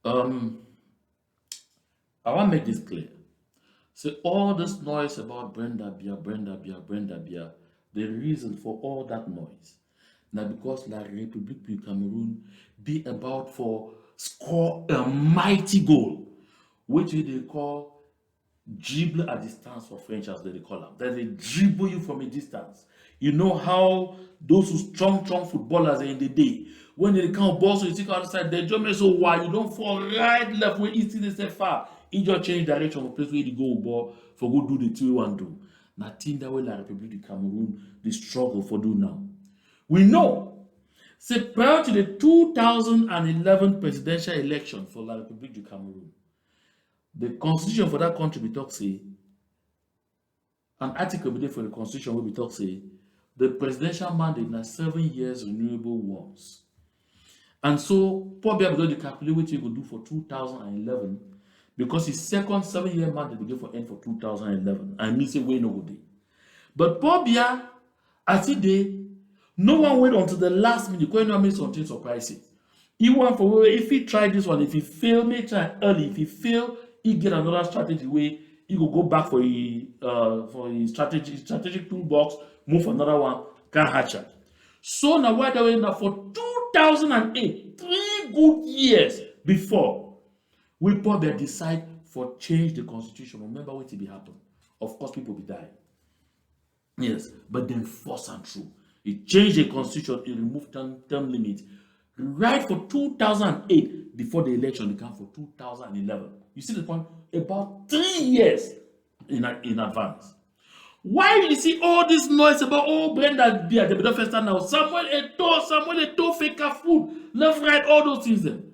Um, I want to make this clear. So all this noise about Brenda Bia, the reason for all that noise, now because La République du Cameroon be about for score a mighty goal, which they call dribble at distance for French as they call them. That they dribble you from a distance. You know how those who strong footballers are in the day, when they count balls, so you take outside, they just make so wide, you don't fall right, left, where east, they say far. You just change direction of place where you go ball for go do the two you want to do. Nothing that way La Republic of Cameroon, the struggle for do now. We know, say prior to the 2011 presidential election for La Republic du Cameroon, the constitution for that country we talk say an article be there for the constitution where we talk say the presidential mandate na 7 years renewable once. And so Paul Biya don dey calculate wetin he go do for 2011 because his second 7 year mandate dey for end for 2011 and me say wey no go dey. But Paul Biya as he dey, no one wait until the last minute when no make something surprising. He want for if he try this one, if he fail, make try early. If he fail, he get another strategy way he go back for his strategic toolbox, move for another one, can hatch it. So now why that way now for 2008, 3 good years before we probably decide for change the constitution. Remember what will be happen. Of course, people will die. Yes, but then force and through. He changed the constitution, he removed term limit right for 2008 before the election they come for 2011. You see the point? About 3 years in advance. Why you see all this noise about Brenda Bia, the better first now, Samuel Eto, fake food, left, right, all those things. Them.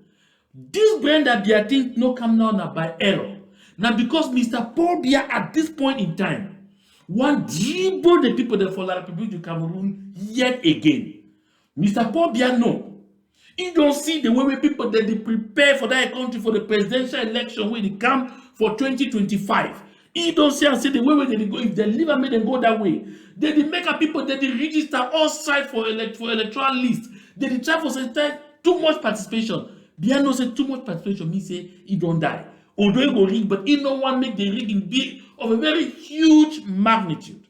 This Brenda Bia thing no come now by error. Now because Mr. Paul Bia at this point in time, want dribble the people that for La Republic du Cameroon yet again. Mr. Paul Bia no. You don't see the way people that they prepare for that country for the presidential election when they come for 2025. You don't see and say the way they go. If they leave and make them go that way, they make up people that they register all sides for electoral list. They try for say too much participation. Bia no say too much participation means say he don't die. Although he go rig, but he no one make the rigging be of a very huge magnitude.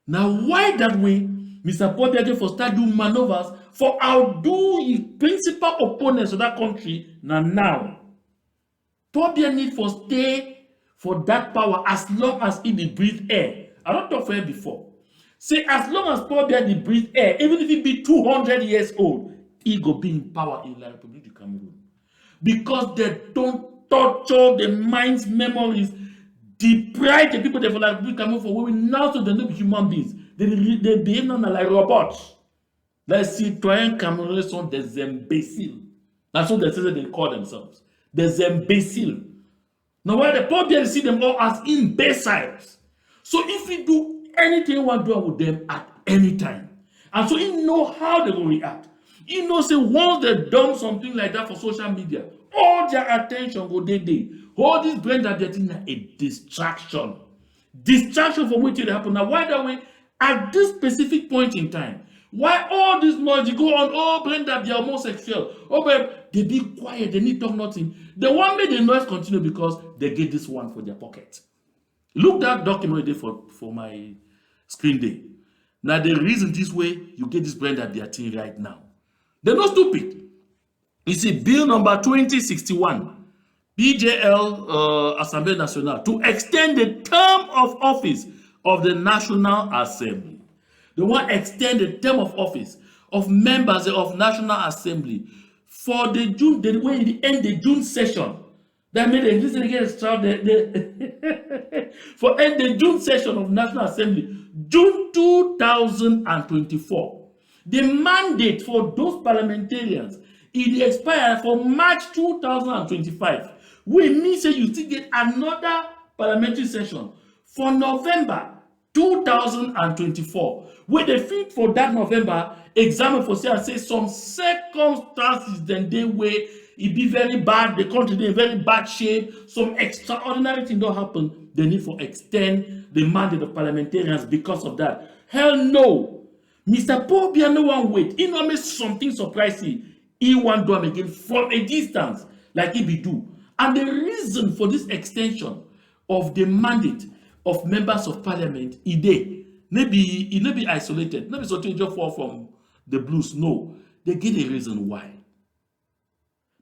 Now why that way? Mr. Paul Biya for start do maneuvers for outdo his principal opponents of that country now. Paul Biya need for stay for that power as long as he dey breathe air. I don't talk for him before. Say as long as Paul Biya dey breathe air, even if he be 200 years old, he go be in power in La Republic du Cameroon. Because they don't torture the mind's memories, deprive the people that for La Republic du Cameroon for where we now so they no be human beings. They behave now like robots. Les citoyens camerounais sont des imbéciles. That's what they call themselves. Des imbéciles. Now, why the Paul Biya see them all as imbeciles. So if we do anything you want to do with them at any time, and so he know how they will react. He knows say once they dump something like that for social media, all their attention go day. All this brain that they're doing a distraction. Distraction from which it happen. Now, why that way? At this specific point in time, why all this noise you go on, oh, Brenda, they're homosexual. Oh, but they be quiet, they need talk nothing. They want me the noise continue because they get this one for their pocket. Look that document they for my screen day. Now the reason this way you get this Brenda they are thing right now. They're not stupid. You see, bill number 2061, BJL Assemblée Nationale, to extend the term of office of the National Assembly. They want to extend the term of office of members of National Assembly for the June, when they end the June session. That made a listen again for end the June session of National Assembly, June 2024. The mandate for those parliamentarians it expires for March 2025. We mean say you still get another parliamentary session for November 2024. Where they fit for that November examine for say some circumstances then they way it be very bad, the country dey in very bad shape, some extraordinary thing don't happen, they need for extend the mandate of parliamentarians because of that. Hell no. Mr. Paul Biya no one wait. He no make something surprising. He want do am again from a distance. like it be do. And the reason for this extension of the mandate of members of parliament, it may be isolated, maybe something just fall from the blues. No, they get a reason why.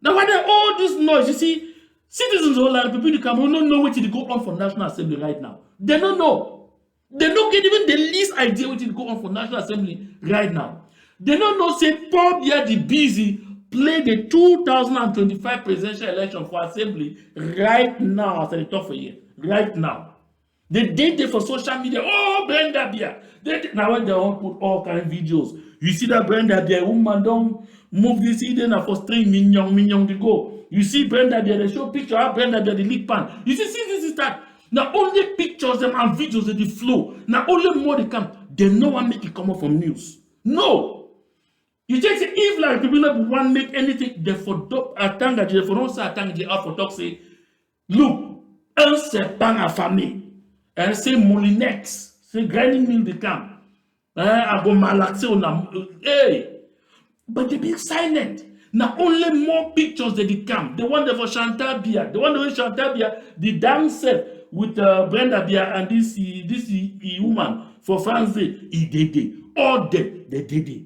Now, why there all this noise? You see, citizens all like people in the Cameroon don't know what to go on for National Assembly right now. They don't know. They don't get even the least idea what to go on for National Assembly right now. They don't know, say, Paul Biya the busy play the 2025 presidential election for Assembly right now as I talk for you. Right now. They did it for social media. Oh, Brenda Biya. Now when they want put all kind of videos, you see that Brenda Biya woman don't move this Eden for string mignon to go. You see Brenda Biya, they show picture of Brenda Biya the leak pan. You see this is that. Now only pictures them and videos that they flow. Now only more they come. They no one make it come up from news. No. You take say if like people not want make anything, they for attend that they for not say attend they out for talk say, look, un c'est pas ma famille. And say Molinex, say grinding mill they come. I go malaxe on hey. But they be silent. Now only more pictures that they come. The one that for Chantal Biya, the one that for Chantal Biya, the dance set with Brenda Biya and this woman for France Day, he did all them they did it.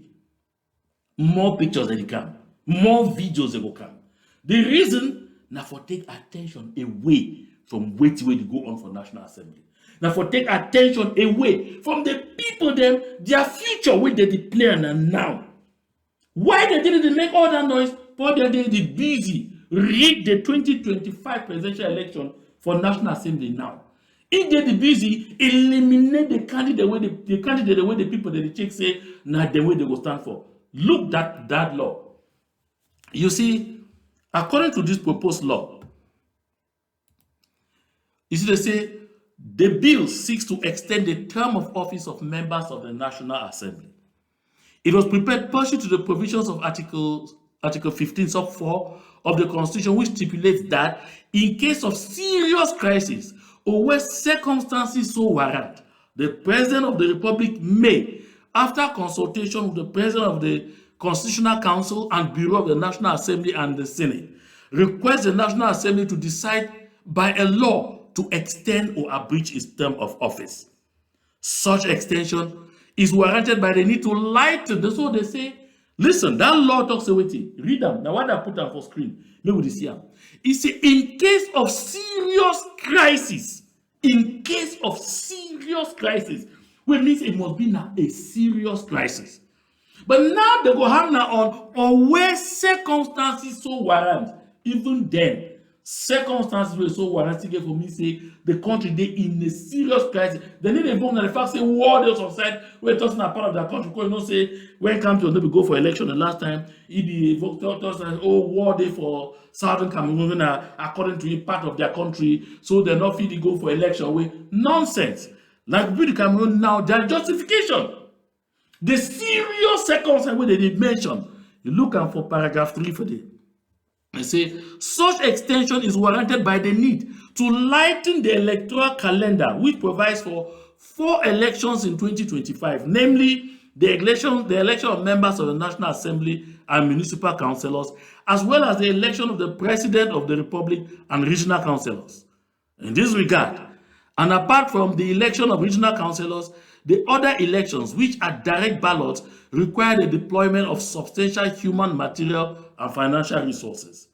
More pictures that they come, more videos that will come. The reason now for take attention away from waiting way to go on for National Assembly. Now for take attention away from the people them their future where they declare now. Why they didn't make all that noise? For they did busy rig the 2025 presidential election for National Assembly now. If they did busy eliminate the candidate the way the people that the check say now the way they go stand for. Look that law. You see, according to this proposed law, you see they say the bill seeks to extend the term of office of members of the National Assembly. It was prepared pursuant to the provisions of Article 15 sub 4 of the Constitution, which stipulates that in case of serious crisis or where circumstances so warrant, the President of the Republic may, after consultation with the President of the Constitutional Council and Bureau of the National Assembly and the Senate, request the National Assembly to decide by a law to extend or abridge its term of office. Such extension is warranted by the need to lighten. That's what they say. Listen, that law talks away. Read them. Now, what I put on for screen, maybe we see them. It says, in case of serious crisis, which means it must be now a serious crisis. But now they go hang now on or where circumstances so warrant. Even then, circumstances were so warranted for me say the country they in a serious crisis. They need a vote. The fact say war they outside where talking a part of their country. Because you know say when Kamto no be go for election the last time, he be vote war day for Southern Cameroon according to a part of their country, so they're not fit to go for election with nonsense. Like with the Cameroon now, their justification. The serious circumstances where they did mention. You look at for paragraph 3 for the. They say such extension is warranted by the need to lighten the electoral calendar, which provides for 4 elections in 2025, namely the election of members of the National Assembly and municipal councillors, as well as the election of the President of the Republic and regional councillors. In this regard, and apart from the election of regional councillors, the other elections, which are direct ballots, require the deployment of substantial human, material, and financial resources.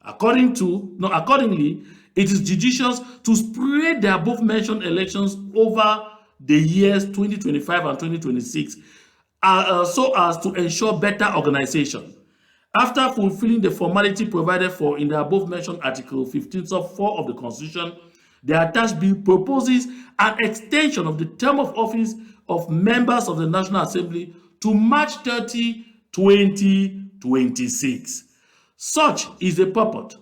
Accordingly, it is judicious to spread the above-mentioned elections over the years 2025 and 2026 so as to ensure better organization. After fulfilling the formality provided for in the above-mentioned Article 15 sub 4 of the Constitution, the attached bill proposes an extension of the term of office of members of the National Assembly to March 30, 2026. Such is the purport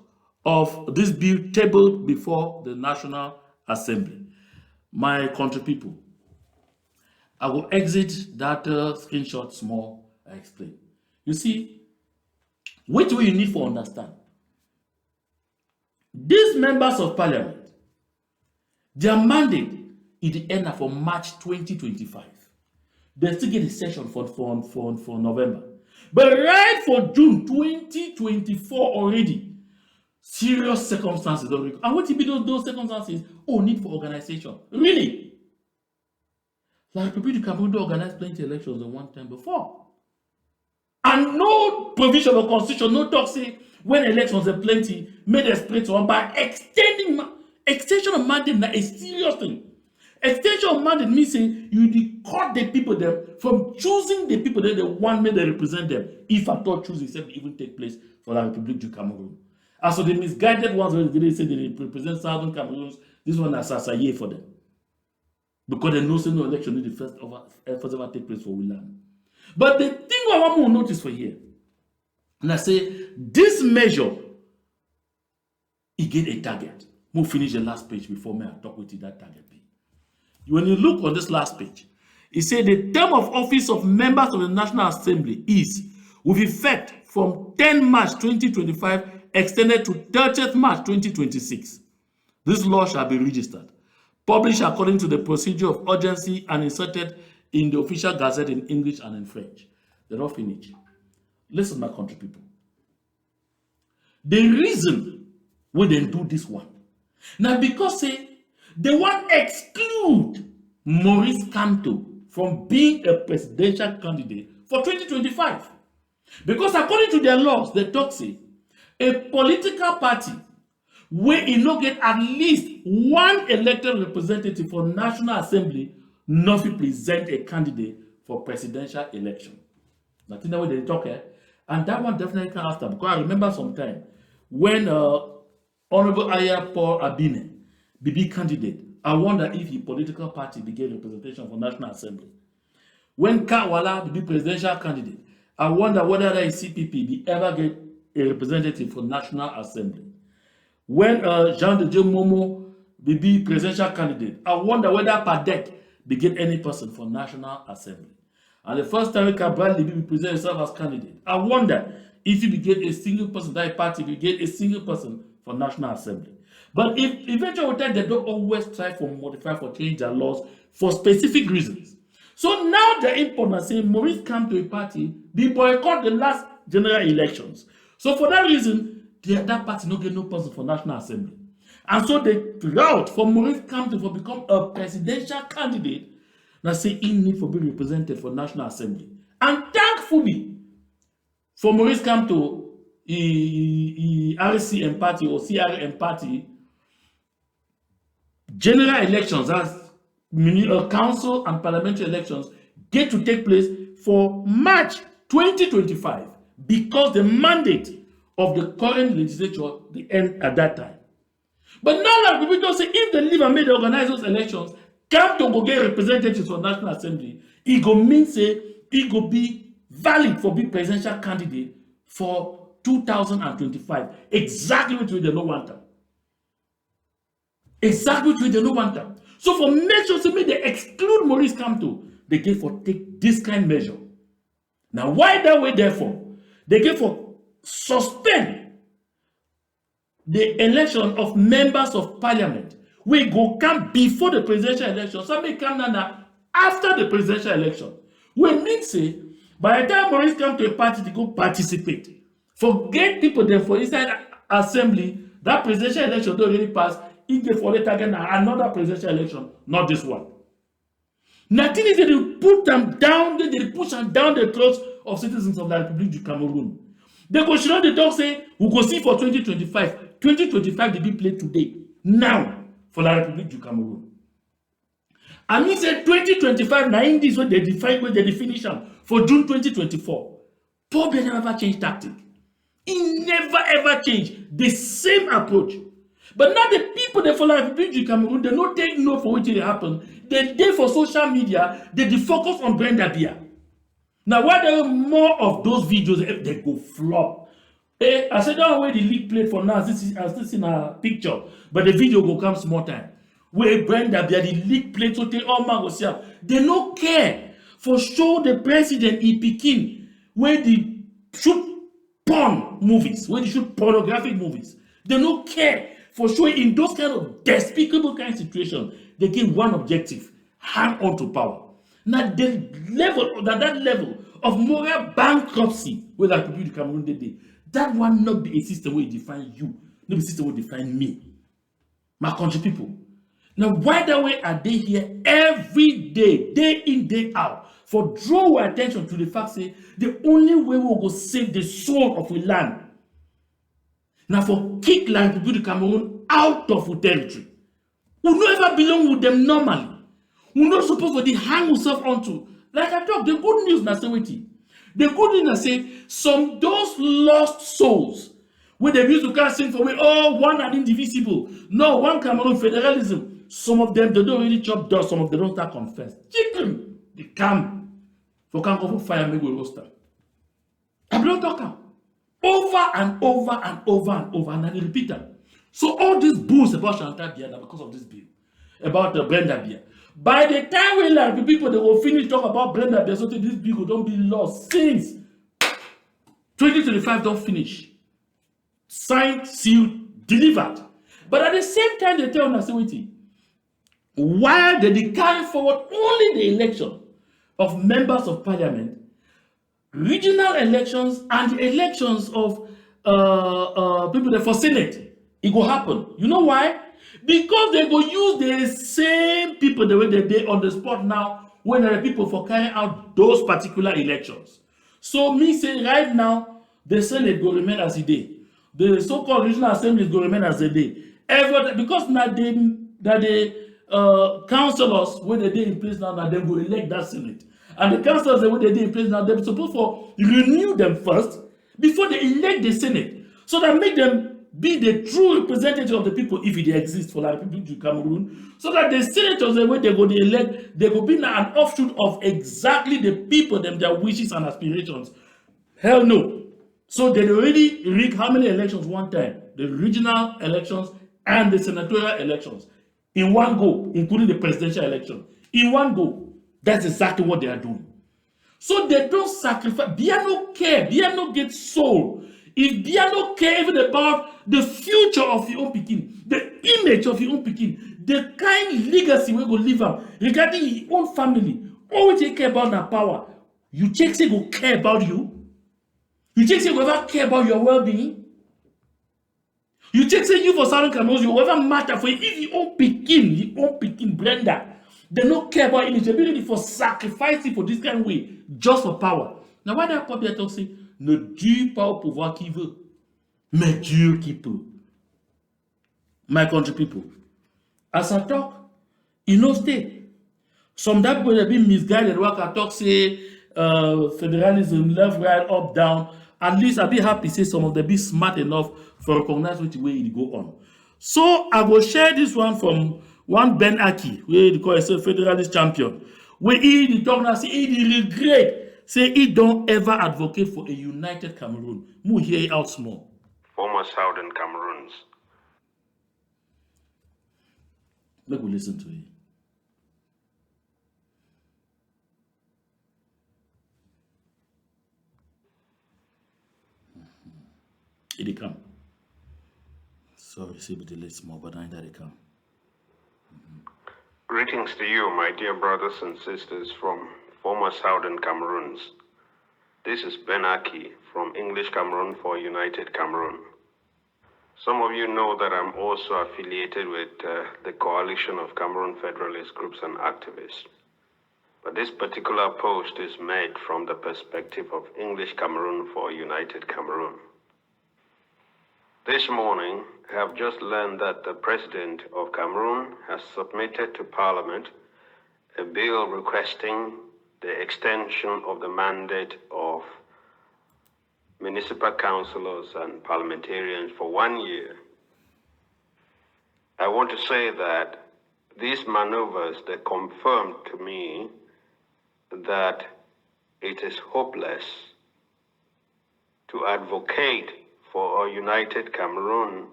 of this bill tabled before the National Assembly. My country people, I will exit that screenshot small. I explain. You see, what do you need to understand? These members of parliament, their mandate is the end for March 2025. They still get a session for November. But right for June 2024 already, Serious circumstances don't require. And what be those circumstances? Oh, need for organization. Really? Like Republic of Cameroon organized plenty elections at one time before. And no provision of constitution, no talk say when elections are plenty, made a split one by extension of mandate na a serious thing. Extension of mandate means say you cut the people them from choosing the people that they want me to represent them, if at all choosing itself even take place for the Republic of Cameroon. And so the misguided ones they say they represent Southern Cameroons, this one is Sasaye for them. Because they know say no election need the first ever take place for Willan. But the thing I want to notice for here, and I say this measure, it get a target. We'll finish the last page before me I talk with you that target be. When you look on this last page, it said the term of office of members of the National Assembly is with effect from 10 March 2025 extended to 30th March 2026. This law shall be registered, published according to the procedure of urgency and inserted in the official gazette in English and in French. They're all finished. Listen, my country people. The reason we didn't do this one, now because they want to exclude Maurice Kamto from being a presidential candidate for 2025. Because according to their laws, they talk say a political party where it not get at least one elected representative for National Assembly not to present a candidate for presidential election. Nothing that way they talk and that one definitely can after, because I remember sometime when Honorable Aya Paul Abine be candidate, I wonder if his political party be get representation for National Assembly. When Kawala be presidential candidate, I wonder whether the CPP be ever get a representative for National Assembly. When Jean de Dieu Momo be presidential candidate, I wonder whether Padek be get any person for National Assembly. And the first time Cabral be present himself as candidate, I wonder if you be get a single person, that party be get a single person for National Assembly. But if eventually they don't always try to modify for change their laws for specific reasons. So now the important saying Maurice come to a party, they boycott the last general elections. So for that reason, that party no get no person for National Assembly. And so the route for Maurice Kamto to become a presidential candidate, now say he need for being represented for National Assembly. And thankfully, for Maurice Kamto, RCM party or CRM party, general elections as council and parliamentary elections get to take place for March 2025 because the mandate of the current legislature they end at that time. But now like people don't say if they leave and make organize those elections, come to go get representatives for National Assembly, it go mean say it go be valid for being presidential candidate for 2025. Exactly what we don't want them. Exactly what we don't want them. So for make sure to make they exclude Maurice Kamto, they get for take this kind of measure. Now why that way therefore? They get for suspend the election of members of parliament. We go come before the presidential election. Some may come now after the presidential election. We mean say by the time Maurice come to a party to go participate, forget people there for inside assembly, that presidential election don't really pass. If they for later again another presidential election, not this one. Nothing is they put them down, they push them down the throats of citizens of the Republic of Cameroon. They go show the dog say we go see for 2025. 2025 they be played today, now for the Republic of Cameroon. I mean say 2025 now in this way they define where they definition for June 2024. Paul Biya never change tactic. He never ever changed the same approach. But now the people they follow the Republic of Cameroon, they don't take no for what it happen. They for social media, they focus on Brenda Biya. Now why there are more of those videos if they go flop? I said don't wait the leak plate for now. This is in a picture, but the video will come small time. Where Brenda Biya the leak plate so they all man go see. They no care for show the president in Peking where they shoot porn movies, where they shoot pornographic movies. They no care for showing in those kind of despicable kind of situations. They give one objective: hang on to power. Now that level of moral bankruptcy where the Republic of Cameroon did, that one not be a system where it define you No be system will define me, my country people. Now, why that way are they here every day in, day out, for draw our attention to the fact say the only way we will go save the soul of a land now for kick like people to Cameroon out of our territory. We no ever belong with them normally. We not supposed to hang ourselves onto. Like I talk, the good news na say wetin. The good news na say some those lost souls where they used to come sing for we, oh, one and indivisible. No, one Cameroon federalism. Some of them they don't really chop dust, some of them don't start confess. Chicken, they come for can't go for fire, make we roast them. I don't talk am. Over and over and over and over, and I repeat them. So all these bulls about Chantal Biya na because of this bill, about the Brenda Biya. By the time we like the people they will finish talk about Brenda Biya, so this bill don't be lost since 2025 don't finish. Signed, sealed, delivered. But at the same time, they tell us waiting. While they carry forward only the election of members of parliament, regional elections and the elections of people that for Senate, it will happen. You know why? Because they go use the same people the way they did on the spot now when there are people for carrying out those particular elections. So me say right now, the Senate will remain as it is. The so-called regional assemblies will remain as they did. Because now the councillors when they did in place now they will elect that Senate. And the councillors when they did in place now, they're supposed to renew them first before they elect the Senate. So that make them be the true representative of the people if it exists for like people to Cameroon. So that the senators when they go to elect, they will be now an offshoot of exactly the people, them their wishes and aspirations. Hell no. So they already rig how many elections one time? The regional elections and the senatorial elections in one go, including the presidential election. In one go. That's exactly what they are doing. So they don't sacrifice. Biya no care. Biya no get soul. If Biya no care even about the future of your own pikin, the image of your own pikin, the kind legacy we go live out regarding your own family, always they care about that power. You check say go care about you. You check say you ever care about your well-being. You check say you for Southern Cameroon, you ever matter for you. If your own pikin, Brenda, they don't care about image. They be ready for sacrificing for this kind of way, just for power. Now why that pop talk say, ne dure pas au pouvoir qui veut, mais Dieu qui peut. My country people, as I talk, in no state, some that people have been misguided. What I talk say, federalism, left, right, up, down. At least I'll be happy say some of them be smart enough for recognize which way it go on. So I will share this one from one Ben Aki, where they call himself Federalist champion, where he talk now say he regret, say he don't ever advocate for a united Cameroon. Mu hear it out small. Former Southern Cameroons. Let me listen to it. It come. Sorry, see the delay small, but I know they come. Greetings to you, my dear brothers and sisters from former Southern Cameroons. This is Ben Aki from English Cameroon for United Cameroon. Some of you know that I'm also affiliated with the Coalition of Cameroon Federalist Groups and Activists. But this particular post is made from the perspective of English Cameroon for United Cameroon. This morning, I have just learned that the President of Cameroon has submitted to Parliament a bill requesting the extension of the mandate of municipal councillors and parliamentarians for 1 year. I want to say that these maneuvers, they confirm to me that it is hopeless to advocate for a united Cameroon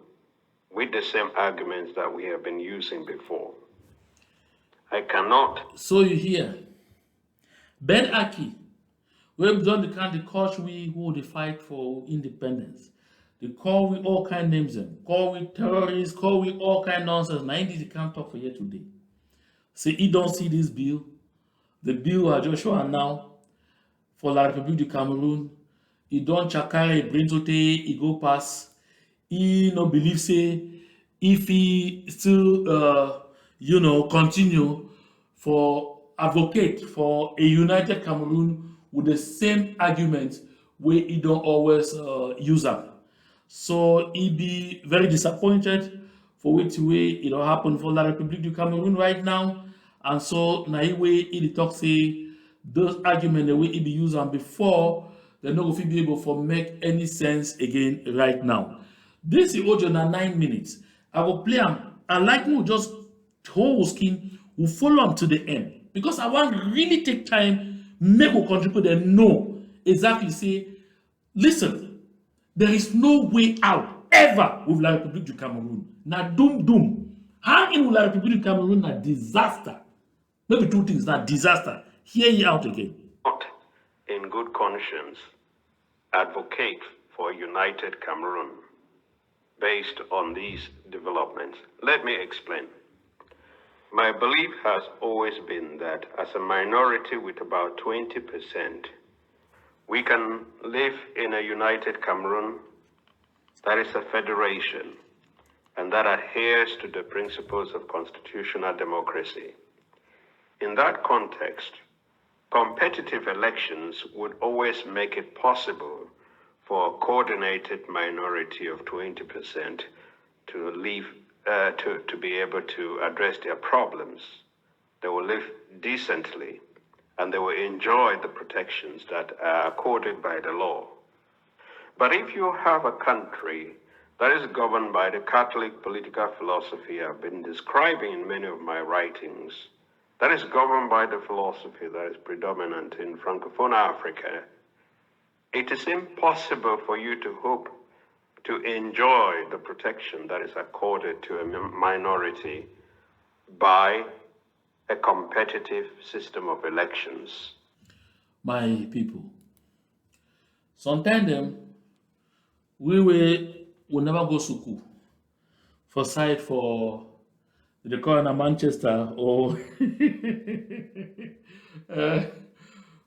with the same arguments that we have been using before. I cannot. So you hear, Ben Aki, we've done the kind of cause we who they fight for independence. They call we all kind names them, call we terrorists, call we all kind nonsense. Now indeed they can't talk for you today. Say he don't see this bill. The bill are Joshua now for La République du Cameroon. He don't chakare brinzote, he go pass. he no believe say if he still continue for advocate for a united Cameroon with the same argument where he don't always use am. So he be very disappointed for wetin wey e don happen for La République du Cameroon right now. And so na him wey he dey talk say those arguments the way he be use am before, dem no go fit be able for make any sense again right now. This audio na 9 minutes. I go play am and like me just hold skin, we follow am to the end because I want really take time make we contribute and know exactly say, listen, there is no way out ever with La République du Cameroon. Na doom doom. Hanging with La République du Cameroon na disaster. Maybe two things, na disaster. Hear ye out again. Not in good conscience advocate for a united Cameroon based on these developments. Let me explain. My belief has always been that as a minority with about 20%, we can live in a united Cameroon that is a federation and that adheres to the principles of constitutional democracy. In that context, competitive elections would always make it possible for a coordinated minority of 20% to live, to be able to address their problems. They will live decently and they will enjoy the protections that are accorded by the law. But if you have a country that is governed by the Catholic political philosophy I've been describing in many of my writings, that is governed by the philosophy that is predominant in Francophone Africa, it is impossible for you to hope to enjoy the protection that is accorded to a minority by a competitive system of elections. My people, sometimes them we will never go school for side for the corner Manchester or we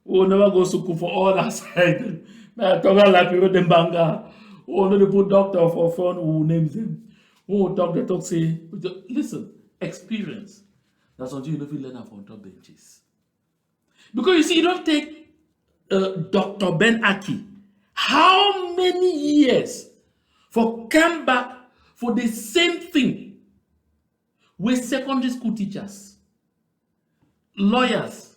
will never go school for all that side. Now talk like people them banga. Oh, no, they put doctor for front who names them. Oh, talk they talk say, listen, experience. That's something you know if you learn am from top benches. Because you see, you don't take Dr. Ben Aki. How many years for come back for the same thing with secondary school teachers, lawyers,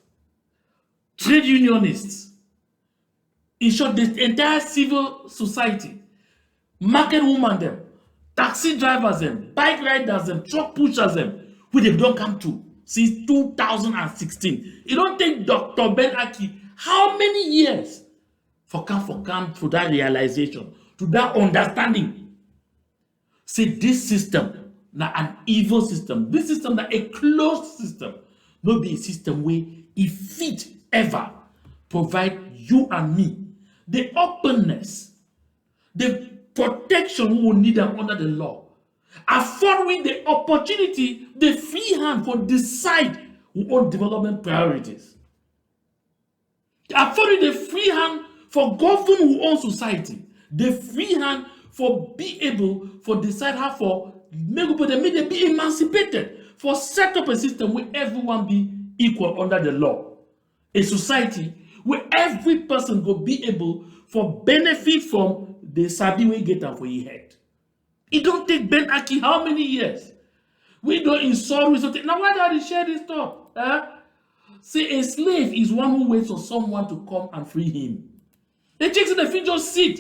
trade unionists, in short, the entire civil society, market woman them, taxi drivers them, bike riders them, truck pushers them, who they don't come to since 2016. It don't take Dr. Ben Aki how many years for come to that realization, to that understanding. See, this system na an evil system. This system na a closed system. No be a system where it fit ever provide you and me the openness, the protection we will need them under the law, affording the opportunity, the free hand for decide we own development priorities, affording the free hand for govern who own society, the free hand for be able for decide how for make people they be emancipated, for set up a system where everyone be equal under the law, a society where every person go be able for benefit from the sabi we get am for your head. It don't take Ben Aki how many years? We don't insult with something. Now why do they share this stuff? See, a slave is one who waits for someone to come and free him. The chicks in the field just sit.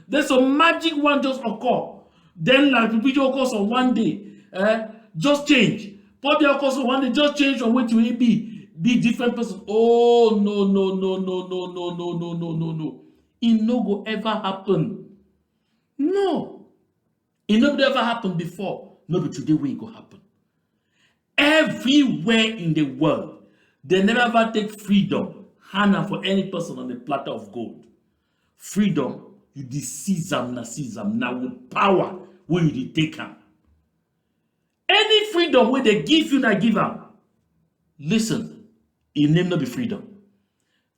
There's some magic one just occur. Then like the video occurs on one day. Just change. Probably occurs on one day, just change from where to A be different person. Oh no, no, no, no, no, no, no, no, no, no, no. It no go ever happen. No. It never ever happened before. No, but today will it go happen. Everywhere in the world, they never ever take freedom, hand am for any person on a platter of gold. Freedom, you dey seize am na with power when you dey take am. Any freedom wey they give you, na give am. Listen, e name no be freedom.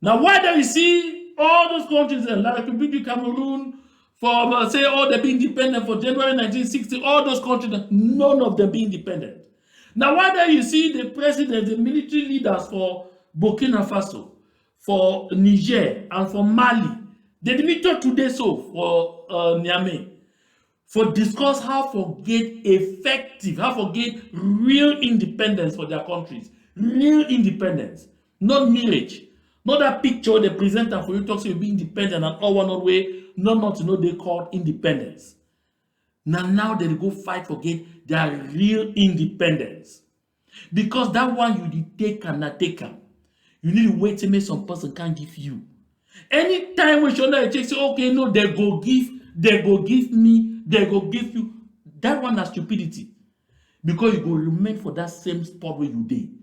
Now, why do you see all those countries, like Republic Cameroon, For say, oh, they be independent for January 1960, all those countries, none of them be independent. Now, why do you see the president, the military leaders for Burkina Faso, for Niger, and for Mali, they didn't talk today so for Niamey, for discuss how for get effective, how for get real independence for their countries. Real independence, not marriage. Not that picture they present for you talk so you be independent and all one way, not to know they call independence. Now they go fight for get their real independence. Because that one you did take and not take am. You need to wait till make some person can give you. Anytime we show that say, okay, no, they go give me, they go give you. That one is stupidity. Because you go remain for that same spot where you did.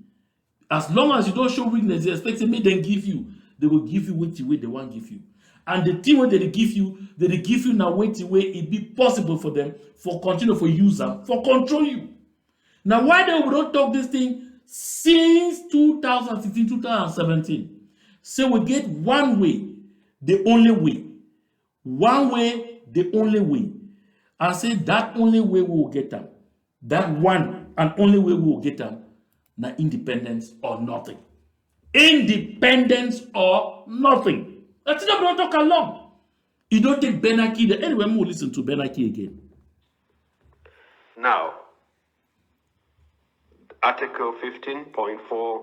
As long as you don't show weakness, they expect me then give you. They will give you what way they want give you. And the thing when they give you now wait way it be possible for them for continue for user for control you. Now why they don't talk this thing since 2016, 2017? So we get one way, the only way. One way, the only way. And say that only way we will get them. That one and only way we will get them. Now independence or nothing. Independence or nothing. That's not going to talk along. You don't take Benaki. Anyway, we'll listen to Benaki again. Now, Article 15.4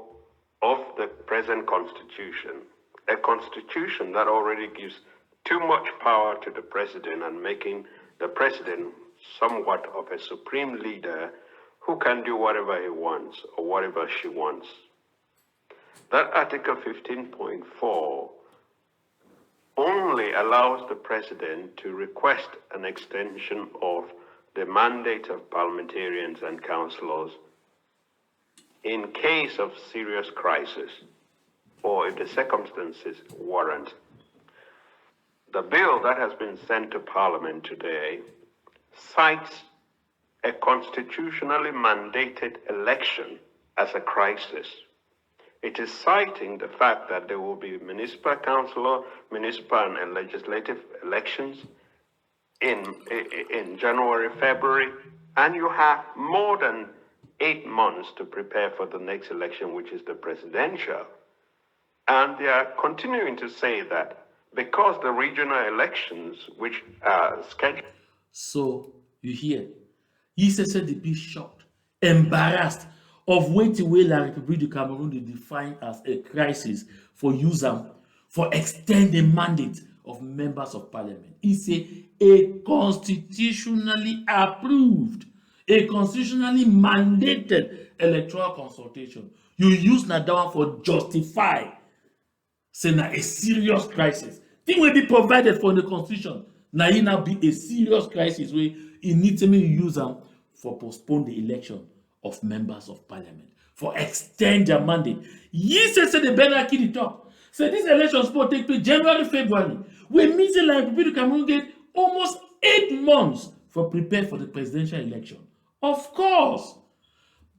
of the present Constitution, a constitution that already gives too much power to the president and making the president somewhat of a supreme leader who can do whatever he wants or whatever she wants. That Article 15.4 only allows the president to request an extension of the mandate of parliamentarians and councillors in case of serious crisis or if the circumstances warrant. The bill that has been sent to Parliament today cites a constitutionally mandated election as a crisis. It is citing the fact that there will be municipal councillor, municipal and legislative elections in January, February, and you have more than 8 months to prepare for the next election, which is the presidential. And they are continuing to say that because the regional elections, which are scheduled. So, you hear, he said they be shocked, embarrassed of waiting way La République du Cameroon to define as a crisis for user, for extending mandate of members of parliament. He said a constitutionally approved, a constitutionally mandated electoral consultation. You use that one for justify say na a serious crisis. Thing will be provided for in the constitution. Now it now be a serious crisis where it needs to be used for postpone the election of members of parliament, for extend their mandate. Yes, say the Benaki talk. So this election supposed to take place January, February. We mean say like people Cameroon get almost 8 months for prepare for the presidential election. Of course.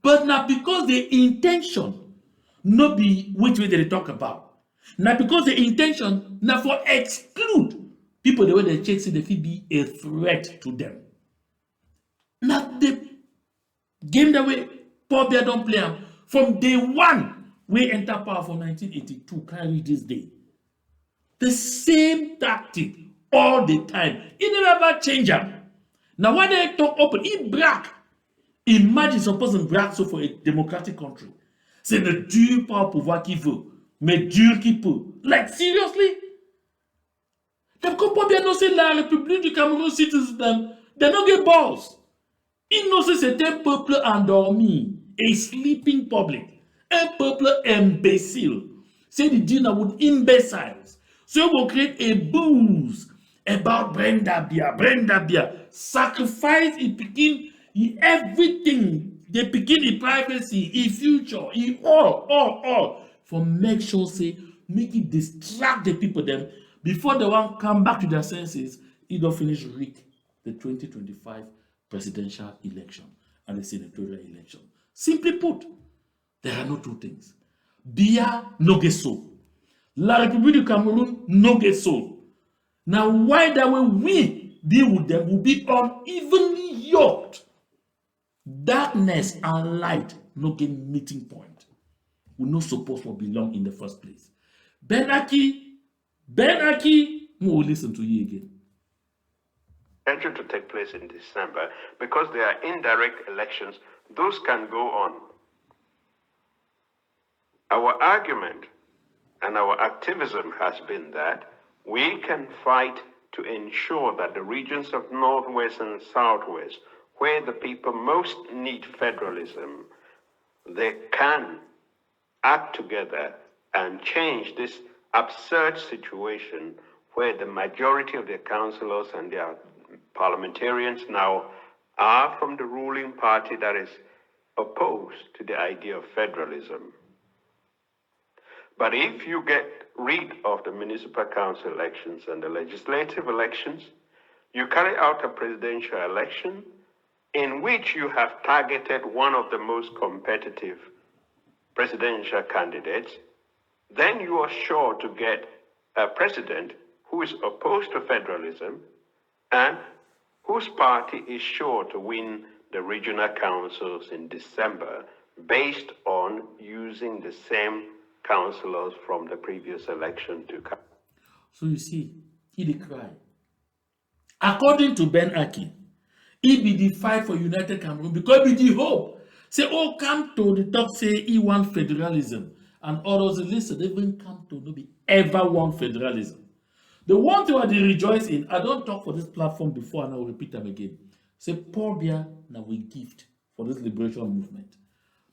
But now because the intention not be which way they talk about. Now because the intention now for exclude people the way they check say they fit be a threat to them. Now the game that way Paul Biya don't play am from day one we enter power for 1982 carry this day. The same tactic all the time. He never ever change am. Now when they talk open, he brag. Imagine some person brag so for a democratic country. C'est ne dure pas au pouvoir qui veut, mais dur qui peut. Like seriously? They comprend bien non c'est la République du Cameroun citizen. They don't get balls. Ils know c'est un peuple endormi, a sleeping public, un peuple imbécile. C'est de dire with imbeciles. So we will create a booze about Brenda Bia, sacrifice it begin everything. They begin in privacy, in future, in all. For make sure say, make it distract the people them before they want come back to their senses, it don't finish rig the 2025 presidential election and the senatorial election. Simply put, there are no two things. Biya no get so. La République du Cameroun no get so. Now why that way we be with them will be unevenly yoked. Darkness and light no get meeting point. We no supposed to belong in the first place. Ben Aki, we will listen to you again. Scheduled to take place in December, because they are indirect elections, those can go on. Our argument and our activism has been that we can fight to ensure that the regions of Northwest and Southwest, where the people most need federalism, they can act together and change this absurd situation where the majority of their councillors and their parliamentarians now are from the ruling party that is opposed to the idea of federalism. But if you get rid of the municipal council elections and the legislative elections, you carry out a presidential election in which you have targeted one of the most competitive presidential candidates, then you are sure to get a president who is opposed to federalism and whose party is sure to win the regional councils in December based on using the same councillors from the previous election to come. So you see, he dey cry. According to Ben Aki, he be the fight for United Cameroon because be the hope. Say, oh, Kamto, the talk say he want federalism. And others listen, even Kamto no be ever want federalism. The one thing I dey rejoice in, I don't talk for this platform before and I will repeat them again. Say, Paul Bia, now we gift for this liberation movement.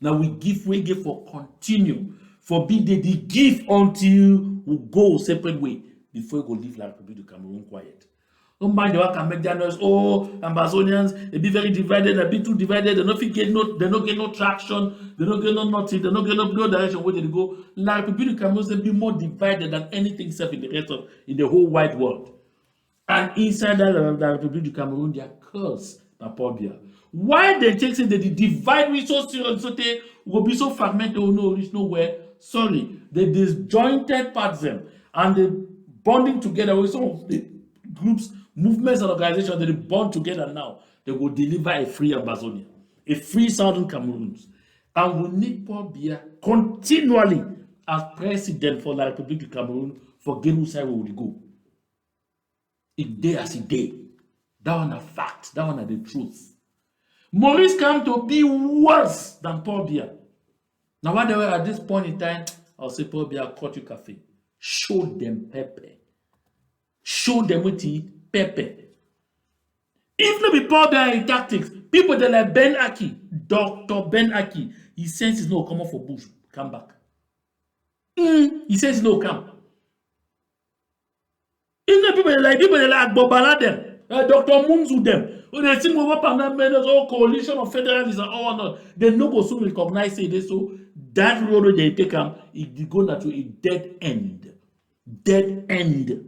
Now we give for continue. For be the give until we go separate way before we go live like Republic of Cameroon quiet. Don't mind the can make their noise. Oh, Amazonians, they be very divided, they be too divided, they don't get no traction, they don't get no nothing, they don't get no direction where they go. Like Republic of Cameroon, they be more divided than anything self in the rest of in the whole wide world. And inside that the Republic of Cameroon, they are cursed by Paul Biya. Why they take say that the divide we so serious so they will be so fragmented, oh no, reach nowhere. Sorry, the disjointed parts them and the bonding together with some of the groups, movements, and organizations that they bond together now. They will deliver a free Amazonia, a free Southern Cameroons. And we need Paul Biya continually as president for the Republic of Cameroon for get whose side we will go. It day as a day. That one a fact, that one a the truth. Maurice come to be worse than Paul Biya. Now, what they were at this point in time, I'll say, Paul Biya, cut you cafe. Show them pepper. Show them with pepper. If not be Paul Biya in tactics, people that like Ben Aki, Dr. Ben Aki, he says he's no come up for bush, come back. He says no come. If not people that like Bobala them, Dr. Munzu them. When they think over Panama, all coalition of federalism, all not, they no go soon recognize it. So that road they take them, it go to a dead end. Dead end.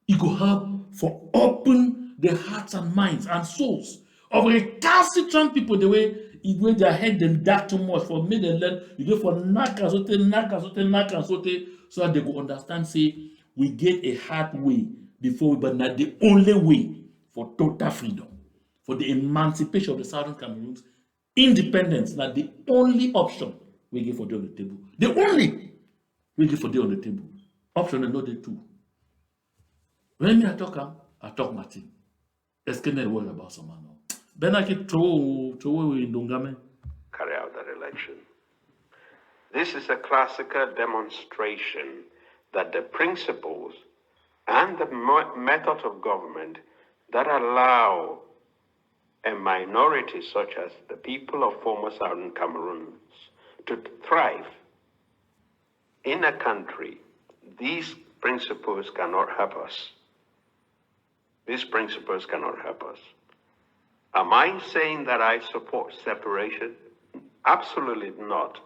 It go help for open the hearts and minds and souls of recalcitrant people the way their head them dark too much for me they learn you go for naka so that they go understand say we get a hard way before but not the only way for total freedom, for the emancipation of the Southern Cameroons, independence, not the only option we give for them on the table. The only we give for them on the table. Option and not the two. When I talk Martin. Est-ce que worry about some man? Ben I can throw in Dongame. Carry out that election. This is a classical demonstration that the principles and the methods of government that allow a minority such as the people of former Southern Cameroons to thrive in a country, these principles cannot help us. These principles cannot help us. Am I saying that I support separation? Absolutely not.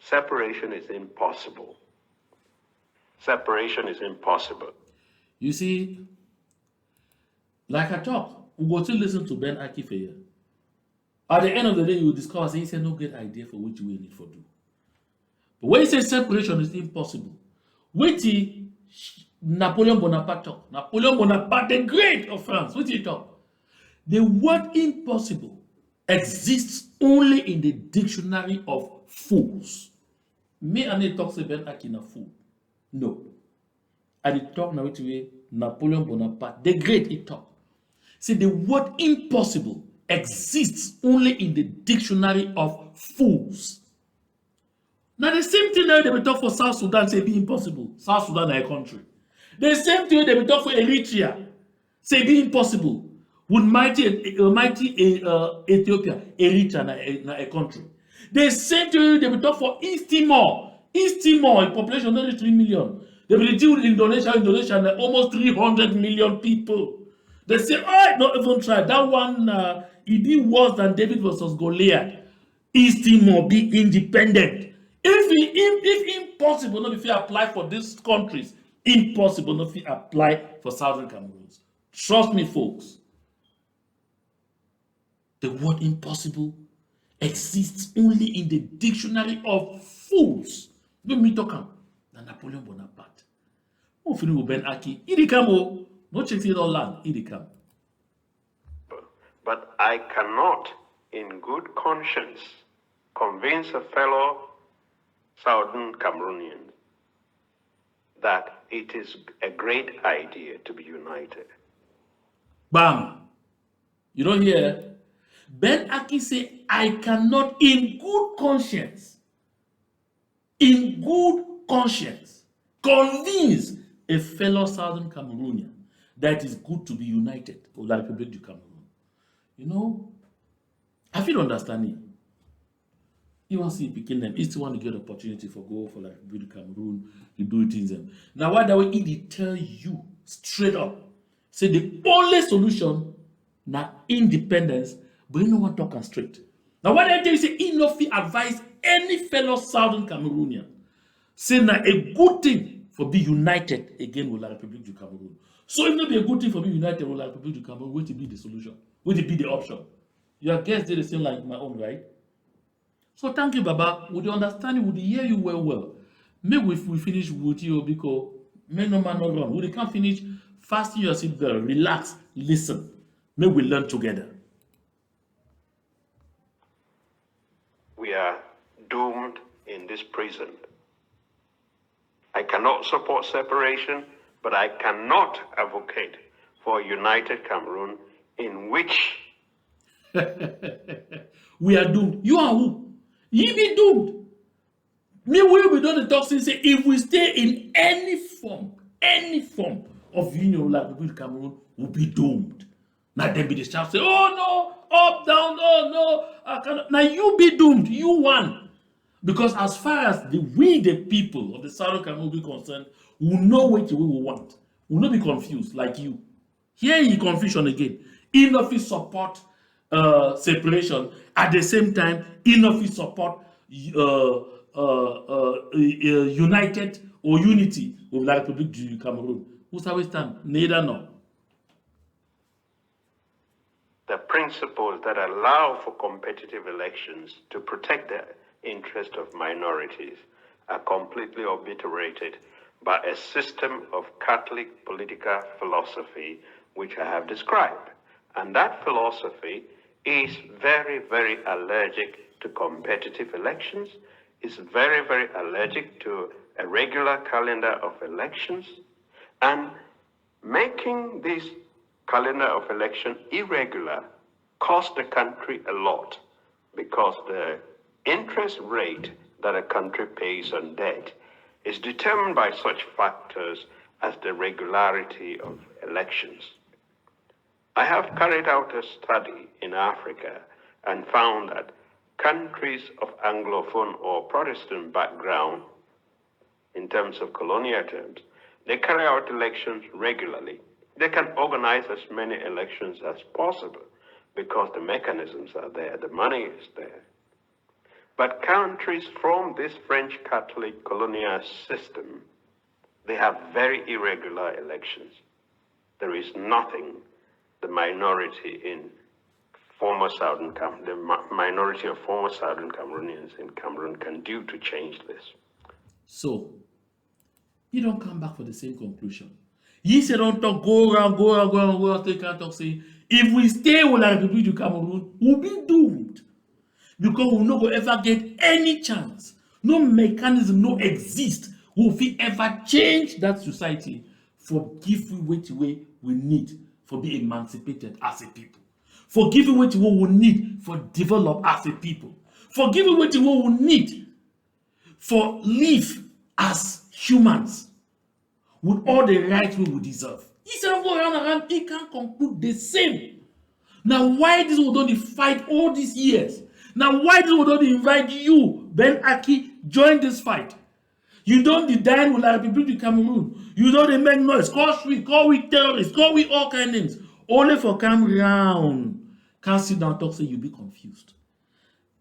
Separation is impossible. Separation is impossible. You see, like I talk, we go to listen to Ben Aki for here. At the end of the day, you will discover he said no great idea for which we need for do. But when he says separation is impossible, which he Napoleon Bonaparte talk. Napoleon Bonaparte, the great of France, what he talk? The word impossible exists only in the dictionary of fools. Me and he talks about Akina fool. No. And he talk now to Napoleon Bonaparte, the great he talk. See, the word impossible exists only in the dictionary of fools. Now the same thing now they will talk for South Sudan say be impossible. South Sudan is a country. The same thing they will talk for Eritrea say be impossible. Would mighty Ethiopia, Eritrea na a country. The same thing they will talk for East Timor. East Timor, a population of only 3 million. They will deal with Indonesia, Indonesia, almost 300 million people. They say, oh, not even try. That one, it did worse than David versus Goliath. East Timor be independent. If impossible, not if you apply for these countries, impossible, not if you apply for Southern Cameroons. Trust me, folks. The word impossible exists only in the dictionary of fools. Let me talk about Napoleon Bonaparte. Oh, Philip Ben Aki, Idikamo, no checks it all land, Idikam. But I cannot, in good conscience, convince a fellow Southern Cameroonian that it is a great idea to be united. Bam! You don't hear? Ben Aki say, I cannot, in good conscience, convince a fellow Southern Cameroonian that it is good to be united with the Republic du Cameroon. You know, I feel understanding. You want to see picking them, it's want to get opportunity for go for like Republic du Cameroon, you do things them. Now, why that way he tell you straight up, say the only solution na independence, but you know what talking straight. Now, why they tell you say he no fit advise any fellow Southern Cameroonian, say na a good thing for be united again with the Republic du Cameroon. So if not be a good thing for be united with the Republic du Cameroon, what will be the solution? What will be the option? Your guess did the same like my own, right? So thank you, Baba. With the understanding, with the hear you well. Maybe if we finish with you because may no man no run. We can't finish, fasten your seatbelt, relax, listen. May we learn together. We are doomed in this prison. I cannot support separation, but I cannot advocate for a united Cameroon in which we are doomed. You are who? Ye be doomed. Me will be done the talking say if we stay in any form of union like the Republic of Cameroon, we'll be doomed. Now then be the shout say, oh no, up, down, oh no, I cannot. Now you be doomed, you won. Because as far as we the people of the Southern Cameroon be concerned, we know what we will want. We will not be confused like you. Here you confusion again. Enough is support separation. At the same time, enough is support united or unity with the Republic du Cameroon. Who's always stand? Neither nor. the principles that allow for competitive elections to protect the interest of minorities are completely obliterated by a system of Catholic political philosophy which I have described. And that philosophy is very, very allergic to competitive elections, is very, very allergic to a regular calendar of elections, and making this calendar of election irregular cost the country a lot, because the interest rate that a country pays on debt is determined by such factors as the regularity of elections. I have carried out a study in Africa and found that countries of Anglophone or Protestant background, in terms of colonial terms, they carry out elections regularly. They can organize as many elections as possible because the mechanisms are there, the money is there. But countries from this French Catholic colonial system, they have very irregular elections. There is nothing the minority in former Southern the minority of former Southern Cameroonians in Cameroon can do to change this. So, He don't come back for the same conclusion. He said, don't talk, go around, go around, go around, go around, take out, talk, say, if we stay with our Republic of Cameroon, we'll be doomed. Because we'll not go ever get any chance. No mechanism, no exist. Will we ever change that society for give we way we need for be emancipated as a people. For giving what we need for develop as a people. For giving what we need for live as humans with all the rights we would deserve. He said, go around, he can conclude the same. Now, why this would only fight all these years? Now, why this would only invite you, Ben Aki, join this fight? You don't dine with our people to Cameroon. You don't make noise. Call we terrorists, call we all kind of names. Only for come round. Can't sit down and talk, say you be confused.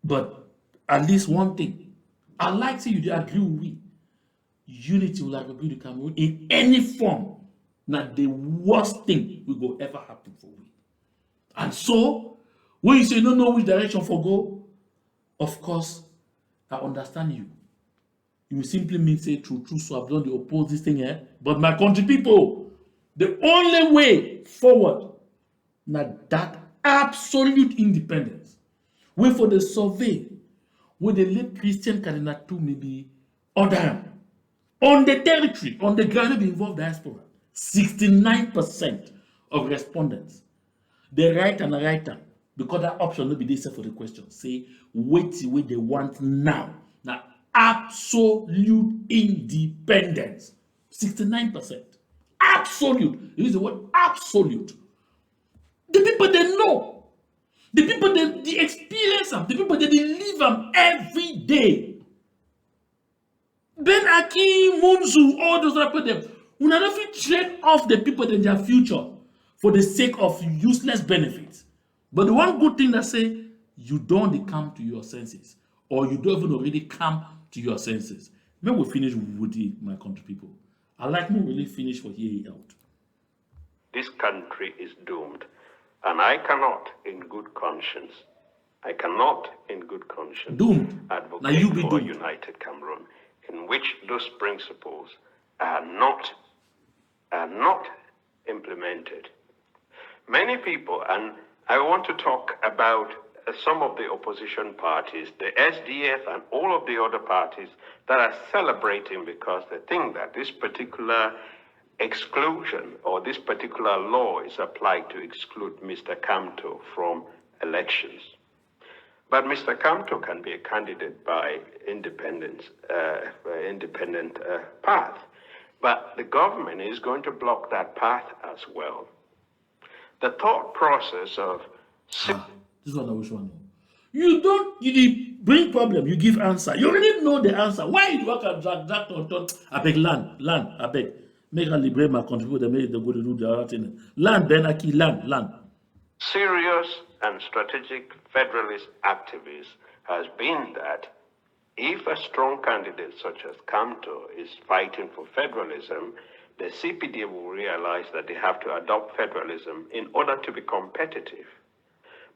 But at least one thing, I like to say you agree with me. Unity will have to Cameroon in any form. Not the worst thing will go ever happen for we. And so, when you say you don't know which direction for go, of course, I understand you. You will simply mean say true, so I've done the opposite thing here. But my country people, the only way forward, not that absolute independence. Wait for the survey where the late Christian Cardinal too maybe order on the territory, on the ground be involved diaspora. 69% of respondents. The right and the right hand, because that option will be there for the question. Say, wait the way they want now. Now, absolute independence. 69%. Absolute. Use the word absolute. The people they know. The people they experience them. The people they live them every day. Ben Aki, Munzu, all those other people, we not fit trade off the people in their future for the sake of useless benefits. But the one good thing that say, you don't come to your senses, or you don't even already come to your senses. May we finish with it, my country people. I like me really finish for here out. This country is doomed, and I cannot, in good conscience, doomed. advocate now you be for a doomed. united Cameroon, in which those principles are not implemented. Many people, and I want to talk about some of the opposition parties, the SDF and all of the other parties that are celebrating because they think that this particular exclusion or this particular law is applied to exclude Mr. Kamto from elections. But Mr. Kamto can be a candidate by independent path. But the government is going to block that path as well. The thought process of... This one I wish one know. You bring problem, you give answer. You already know the answer. Why you work at drag on? I beg land, I beg. Make a liberate my country, they make the go to do the other thing. Land, Ben Aki, land. Serious and strategic federalist activists has been that if a strong candidate such as Kamto is fighting for federalism, the CPDM will realize that they have to adopt federalism in order to be competitive.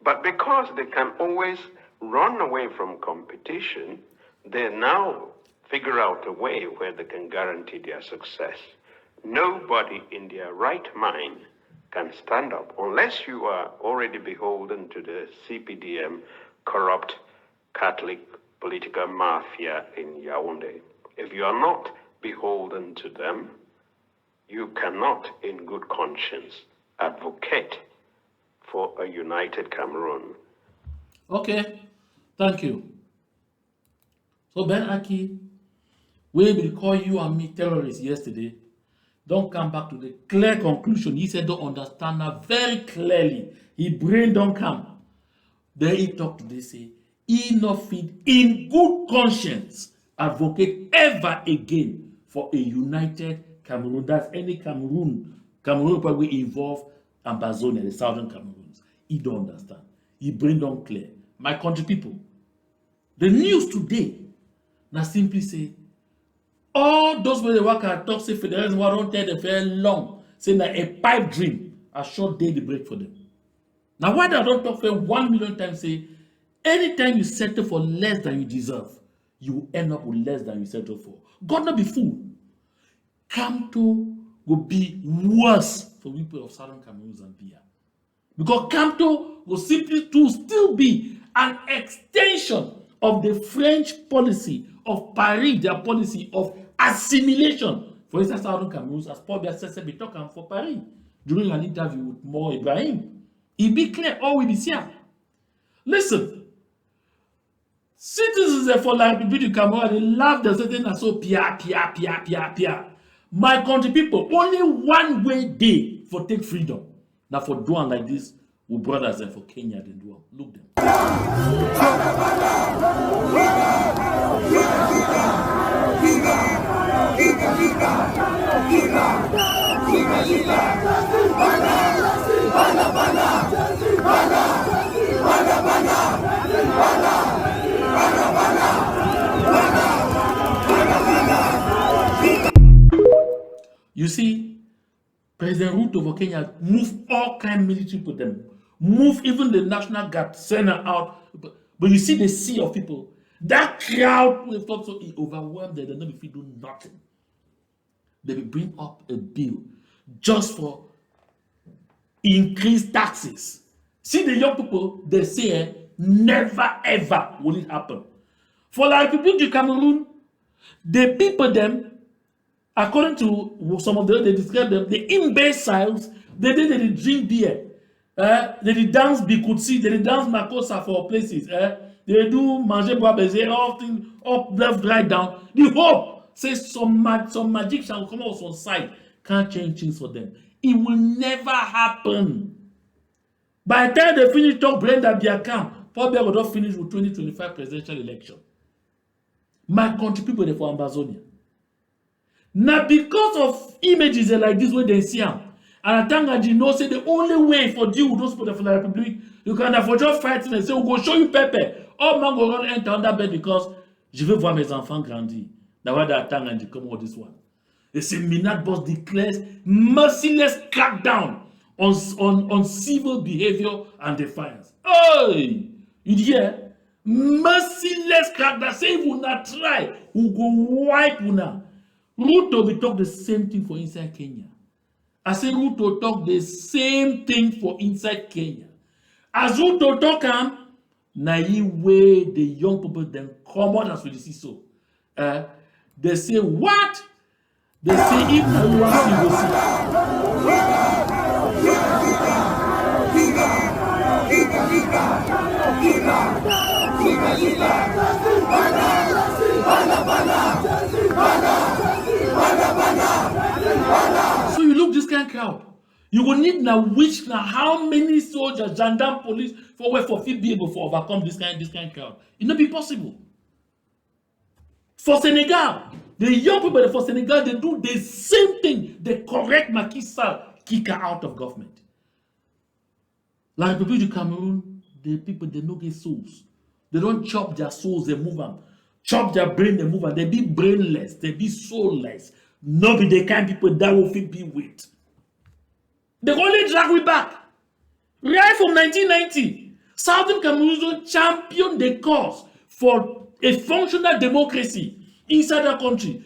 But because they can always run away from competition, they now figure out a way where they can guarantee their success. Nobody in their right mind can stand up unless you are already beholden to the CPDM corrupt Catholic political mafia in Yaoundé. If you are not beholden to them, you cannot in good conscience advocate for a united Cameroon. Okay, thank you. So Ben Aki, we will call you and me terrorists yesterday. Don't come back to the clear conclusion. He said don't understand that very clearly. His brain don't come. Then he talk today say, he not fit in good conscience advocate ever again for a united Cameroon. That's any Cameroon probably involve Ambazonia, the southern Cameroons. He don't understand. He brain don't clear. My country people, the news today now simply say, all those where they work at talk say federalism don't tell them very long. Say that a pipe dream, a short daily break for them. Now why they don't talk for 1 million times say, anytime you settle for less than you deserve, you will end up with less than you settle for. God not be fool. Kamto will be worse for people of Southern Cameroon Zambia. Because Kamto will simply to still be an extension of the French policy of Paris, their policy of assimilation. For instance, Southern Cameroon, as Paul Biya be talking for Paris during an interview with Mo Ibrahim. It be clear, all will be here. Listen, citizens for la République du Cameroon, they love the certain and so pia. My country people, only one way they for take freedom. Now for doing like this, with brothers and for Kenya, they do. Look them. You see, President Ruto for Kenya move all kind of military to them, move even the National Guard, send her out. But you see the sea of people, that crowd will talk so it overwhelmed them, they don't if you do nothing. They will bring up a bill just for increased taxes. See the young people, they say never ever will it happen. For la République du Cameroon, the people them, according to some of them, they describe them, the imbeciles, they drink beer, they dance bikutsi, they dance makosa for places, they do manger bois baiser, all things up, left, right, down. The hope says some magic shall come out on side, can't change things for them. It will never happen. By the time they finish talk, Brenda Biakam, Paul Biya will not finish with 2025 presidential election. My country people, they for Ambazonia. Now, because of images like this, where they see them, and Atangaji knows say the only way for deal with those people for the Republic, you can afford just fighting and say, we'll go show you Pepe. All man go run enter under bed because je veux voir mes enfants grandir. That's why the Atangaji come out this one. They say Minat boss declares merciless crackdown on civil behavior and defiance. Hey, you hear? Merciless crackdown. Say if we not try, we go wipe una. Ruto will talk the same thing for inside Kenya. I say Ruto talk the same thing for inside Kenya. As Ruto talk na ye way the young people then come out as we see so. They say what? They say if no one see, go So you look this kind of crowd. You will need now which now how many soldiers, gendarme, police for be able to overcome this kind of crowd. It not be possible. For Senegal, the young people for Senegal, they do the same thing. They correct Macky Sall, kick her out of government. Like the people of Cameroon, the people they don't get souls. They don't chop their souls, they move them. Chop their brain, they move them. They be brainless, they be soulless. Nobody the kind of people that will fit be with. They only drag we back. Right from 1990, Southern Cameroon championed the cause for a functional democracy inside the country.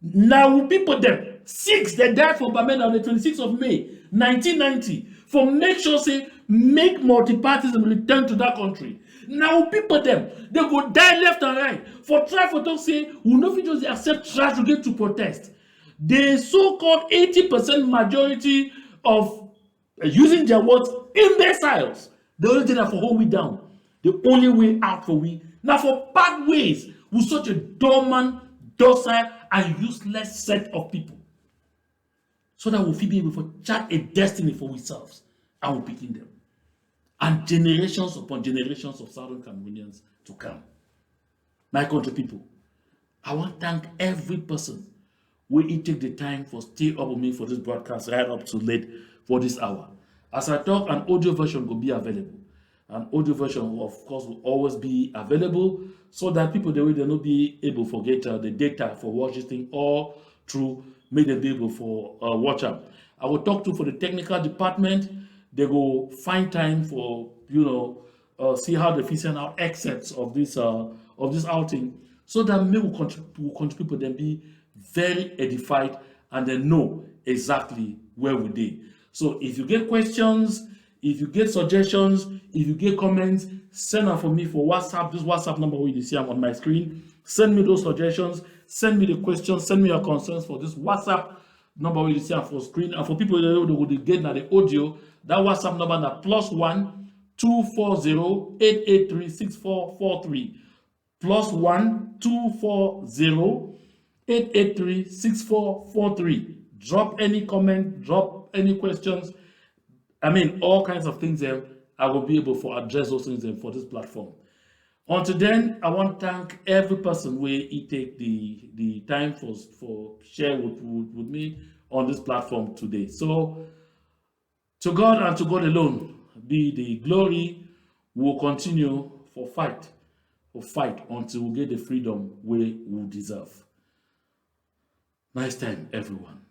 Now people them, 6 they died for Bamenda on the 26th of May, 1990, for make sure say make multipartyism return to that country. Now people them, they go die left and right. For try for talk say, we no fit just accept trash to get to protest. The so-called 80% majority of using their words, imbeciles. The only thing that for hold we down. The only way out for we. Now for bad ways, with such a dormant, docile, and useless set of people. So that we'll be able to chart a destiny for ourselves. And we'll begin them. And generations upon generations of Southern Cameroonians to come. My country people, I want to thank every person who take the time for stay up with me for this broadcast right up to late for this hour. As I talk, an audio version will be available. An audio version, of course, will always be available so that people they will not be able to get the data for watching thing all through, make them be able for watch up. I will talk to for the technical department. They go find time for see how they send out excerpts of this outing so that we will contribute people then be very edified and then know exactly where we dey. So if you get questions, if you get suggestions, if you get comments, send them for me for WhatsApp. This WhatsApp number where you see I'm on my screen. Send me those suggestions, send me the questions, send me your concerns for this WhatsApp number where you see I'm for screen. And for people that would get now the audio, that WhatsApp number na +1 240 883 6443. +1 240 883 6443. Drop any comment, drop any questions. I mean, all kinds of things there. I will be able to address those things for this platform. Until then, I want to thank every person where he take the time for share with me on this platform today. So, to God and to God alone be the glory. We will continue for fight until we get the freedom we deserve. Nice time, everyone.